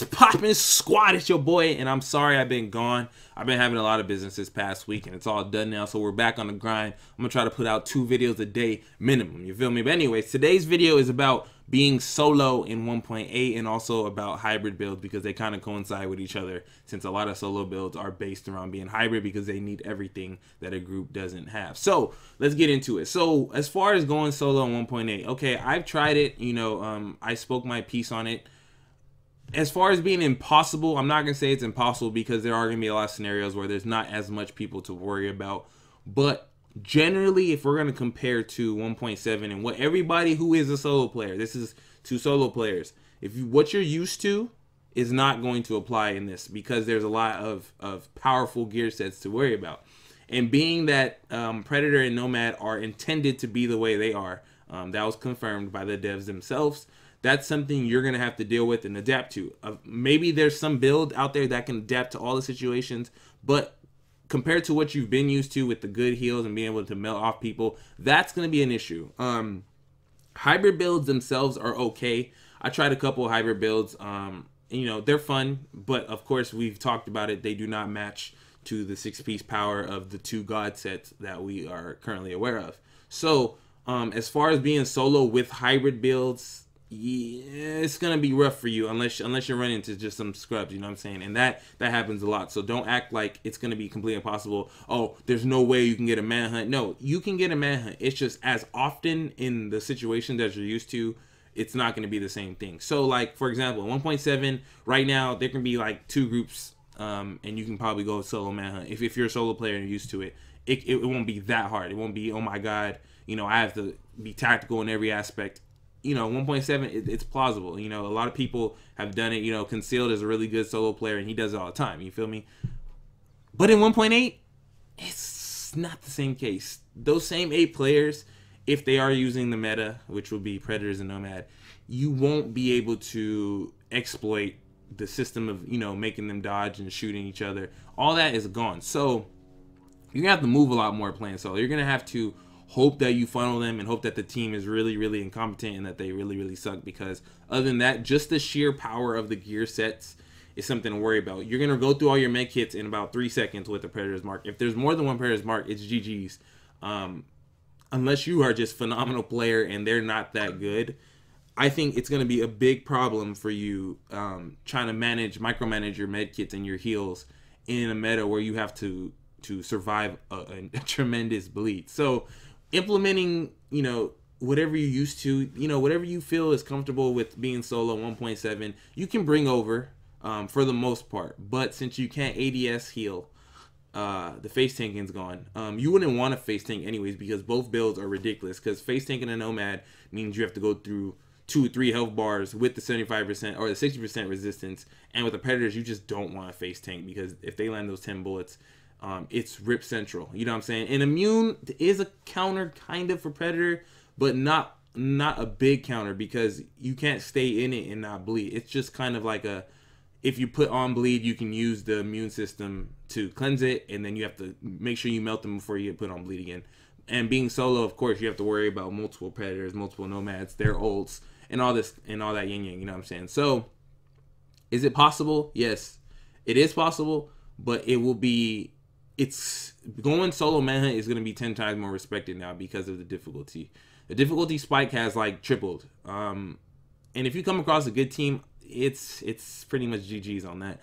is poppin' squad? It's your boy, and I'm sorry I've been gone. I've been having a lot of business this past week, and it's all done now, so we're back on the grind. I'm gonna try to put out 2 videos a day minimum, you feel me? But anyways, today's video is about being solo in 1.8 and also about hybrid builds because they kind of coincide with each other, since a lot of solo builds are based around being hybrid because they need everything that a group doesn't have. So let's get into it. So as far as going solo in 1.8, okay, I've tried it, I spoke my piece on it. As far as being impossible, I'm not going to say it's impossible because there are going to be a lot of scenarios where there's not as much people to worry about. But generally, if we're going to compare to 1.7 and what everybody who is a solo player, this is 2 solo players, what you're used to is not going to apply in this because there's a lot of powerful gear sets to worry about. And being that Predator and Nomad are intended to be the way they are, that was confirmed by the devs themselves. That's something you're going to have to deal with and adapt to. Maybe there's some build out there that can adapt to all the situations, but compared to what you've been used to with the good heals and being able to melt off people, that's going to be an issue. Hybrid builds themselves are okay. I tried a couple of hybrid builds. They're fun, but of course we've talked about it. They do not match to the 6-piece power of the 2 god sets that we are currently aware of. So as far as being solo with hybrid builds, yeah, it's gonna be rough for you unless you're running into just some scrubs, you know what I'm saying? And that happens a lot. So don't act like it's gonna be completely impossible. Oh, there's no way you can get a manhunt. No, you can get a manhunt. It's just as often in the situation that you're used to, it's not gonna be the same thing. So like for example, 1.7 right now there can be like 2 groups, and you can probably go solo manhunt if you're a solo player and you're used to it. It won't be that hard. It won't be, oh my god, I have to be tactical in every aspect. 1.7, it's plausible. A lot of people have done it. Concealed is a really good solo player, and he does it all the time. You feel me? But in 1.8, it's not the same case. Those same 8 players, if they are using the meta, which will be Predators and Nomad, you won't be able to exploit the system of, making them dodge and shooting each other. All that is gone. So you're going to have to move a lot more playing solo. You're going to have to hope that you funnel them and hope that the team is really, really incompetent and that they really, really suck, because other than that, just the sheer power of the gear sets is something to worry about. You're going to go through all your med kits in about 3 seconds with the Predator's Mark. If there's more than 1 Predator's Mark, it's GG's. Unless you are just a phenomenal player and they're not that good, I think it's going to be a big problem for you trying to micromanage your med kits and your heals in a meta where you have to survive a tremendous bleed. So implementing, whatever you're used to, whatever you feel is comfortable with being solo 1.7, you can bring over for the most part. But since you can't ADS heal, the face tanking's gone. You wouldn't want a face tank anyways because both builds are ridiculous, because face tanking a Nomad means you have to go through 2 or 3 health bars with the 75% or the 60% resistance, and with the Predators you just don't want a face tank because if they land those 10 bullets, it's rip central, you know what I'm saying? And immune is a counter kind of for Predator, but not a big counter because you can't stay in it and not bleed. It's just kind of like if you put on bleed, you can use the immune system to cleanse it, and then you have to make sure you melt them before you get put on bleed again. And being solo, of course, you have to worry about multiple Predators, multiple Nomads, their ults, and all this and all that yin yang, you know what I'm saying? So is it possible? Yes, it is possible, but it's going solo manhunt is going to be 10 times more respected now because of the difficulty. The difficulty spike has like tripled. And if you come across a good team, it's pretty much GG's on that.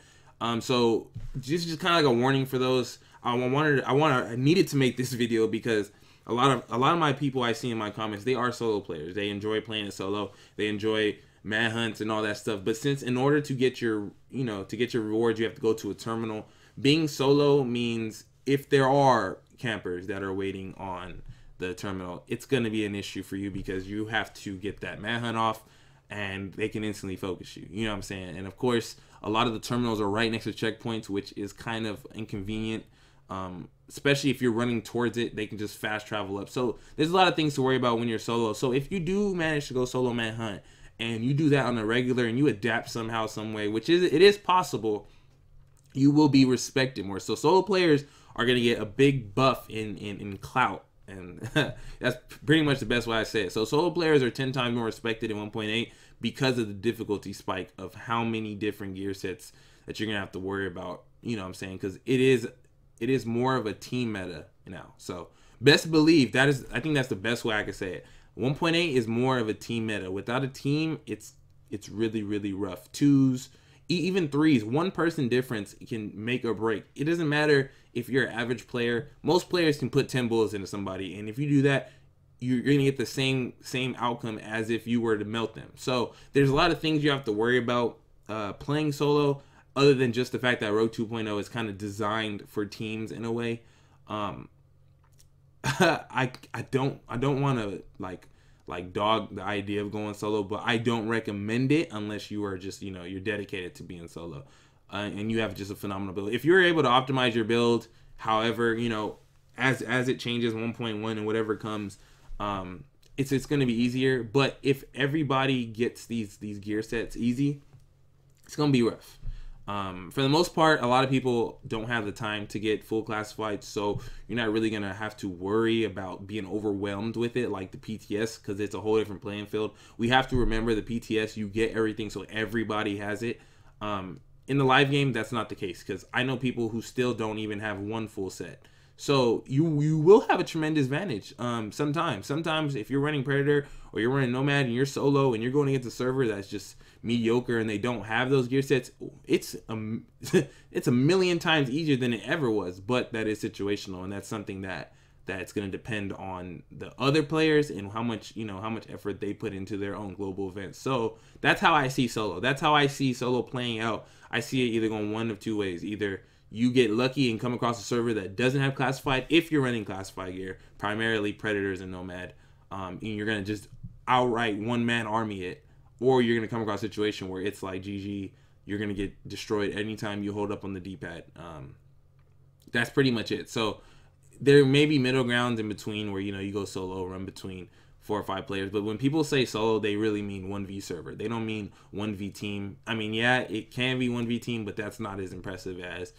So just kind of like a warning for those. I needed to make this video because a lot of my people I see in my comments, they are solo players. They enjoy playing it solo. They enjoy manhunts and all that stuff. But since in order to get your rewards, you have to go to a terminal. Being solo means if there are campers that are waiting on the terminal, it's going to be an issue for you because you have to get that manhunt off and they can instantly focus you. You know what I'm saying? And of course, a lot of the terminals are right next to checkpoints, which is kind of inconvenient. Especially if you're running towards it, they can just fast travel up. So there's a lot of things to worry about when you're solo. So if you do manage to go solo manhunt and you do that on a regular and you adapt somehow, some way, which it is possible, you will be respected more. So solo players are going to get a big buff in clout, and that's pretty much the best way I say it. So solo players are 10 times more respected in 1.8 because of the difficulty spike of how many different gear sets that you're gonna have to worry about. You know what I'm saying? Because it is more of a team meta now. So best believe that is, I think that's the best way I could say it. 1.8 is more of a team meta. Without a team, it's really, really rough. Twos, even threes, one person difference can make or break. It doesn't matter if you're an average player. Most players can put 10 bullets into somebody, and if you do that, you're gonna get the same outcome as if you were to melt them. So there's a lot of things you have to worry about playing solo, other than just the fact that Rogue 2.0 is kind of designed for teams in a way. I don't want to like dog the idea of going solo, but I don't recommend it unless you are just, you're dedicated to being solo, and you have just a phenomenal build. If you're able to optimize your build, however, as it changes 1.1 and whatever comes, it's going to be easier. But if everybody gets these gear sets easy, it's going to be rough. For the most part, a lot of people don't have the time to get full classified, so you're not really going to have to worry about being overwhelmed with it like the PTS, because it's a whole different playing field. We have to remember the PTS, you get everything, so everybody has it. In the live game, that's not the case, because I know people who still don't even have one full set. So you will have a tremendous advantage sometimes if you're running Predator or you're running Nomad and you're solo and you're going against a server that's just mediocre and they don't have those gear sets. It's a million times easier than it ever was, but that is situational, and that's something that's going to depend on the other players and how much effort they put into their own global events. So that's how I see solo. That's how I see solo playing out. I see it either going one of two ways. Either you get lucky and come across a server that doesn't have classified, if you're running classified gear, primarily Predators and Nomad, and you're going to just outright one-man army it, or you're going to come across a situation where it's like GG, you're going to get destroyed anytime you hold up on the D-pad. That's pretty much it. So there may be middle grounds in between where, you go solo, run between 4 or 5 players. But when people say solo, they really mean 1v server. They don't mean 1v team. I mean, yeah, it can be 1v team, but that's not as impressive as,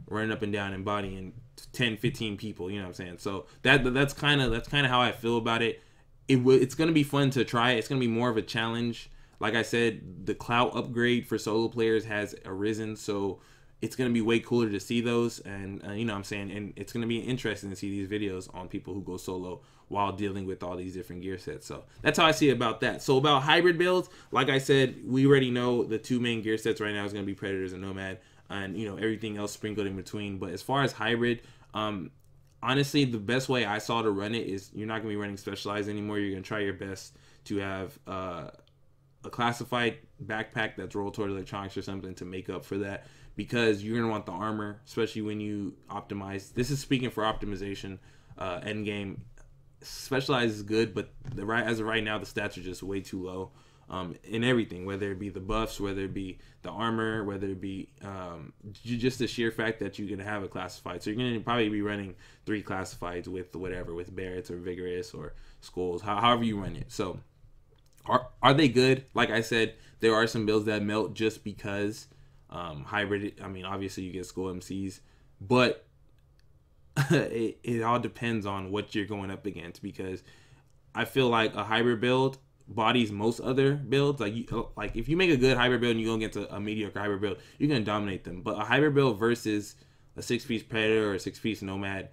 running up and down and bodying 10, 15 people, you know what I'm saying? So that's kind of how I feel about it. It's going to be fun to try. It's going to be more of a challenge. Like I said, the clout upgrade for solo players has arisen, so it's going to be way cooler to see those, and you know what I'm saying, and it's going to be interesting to see these videos on people who go solo while dealing with all these different gear sets. So that's how I see about that. So about hybrid builds, like I said, we already know the 2 main gear sets right now is going to be Predators and Nomad, and everything else sprinkled in between. But as far as hybrid, honestly, the best way I saw to run it is you're not going to be running specialized anymore. You're going to try your best to have a classified backpack that's rolled toward electronics or something to make up for that, because you're going to want the armor, especially when you optimize. This is speaking for optimization. End game, specialized is good, but as of right now, the stats are just way too low in everything, whether it be the buffs, whether it be the armor, whether it be just the sheer fact that you're going to have a classified. So you're going to probably be running 3 classifieds with whatever, with Barretts or Vigorous or Skulls, however you run it. So are they good? Like I said, there are some builds that melt just because hybrid. I mean, obviously you get Skull MCs, but it all depends on what you're going up against, because I feel like a hybrid build bodies most other builds. Like if you make a good hybrid build and you go against a mediocre hybrid build, you're gonna dominate them. But a hybrid build versus a 6-piece Predator or a 6-piece Nomad,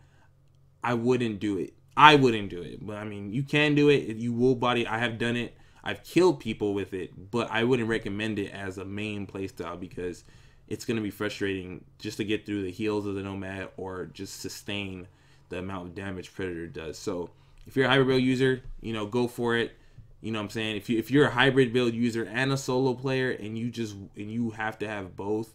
I wouldn't do it. But I mean, you can do it. You will body. I have done it. I've killed people with it, but I wouldn't recommend it as a main playstyle, because it's going to be frustrating just to get through the heals of the Nomad or just sustain the amount of damage Predator does. So if you're a hybrid build user, go for it. You know what I'm saying? If you're a hybrid build user and a solo player and you have to have both,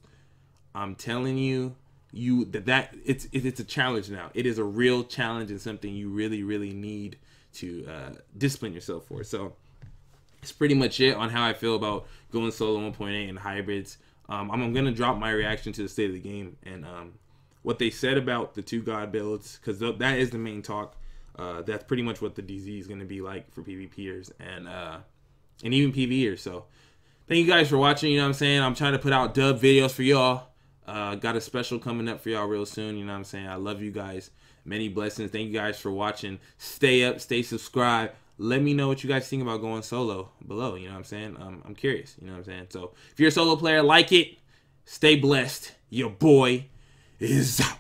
I'm telling you, it's a challenge now. It is a real challenge and something you really, really need to discipline yourself for. So it's pretty much it on how I feel about going solo 1.8 and hybrids. I'm going to drop my reaction to the state of the game and what they said about the 2 God builds, because that is the main talk. That's pretty much what the DZ is going to be like for PvPers and even PvEers. So thank you guys for watching. You know what I'm saying? I'm trying to put out dub videos for y'all. Got a special coming up for y'all real soon. You know what I'm saying? I love you guys. Many blessings. Thank you guys for watching. Stay up, stay subscribed. let me know what you guys think about going solo below. You know what I'm saying? I'm curious. You know what I'm saying? So if you're a solo player, like it. Stay blessed. Your boy is out.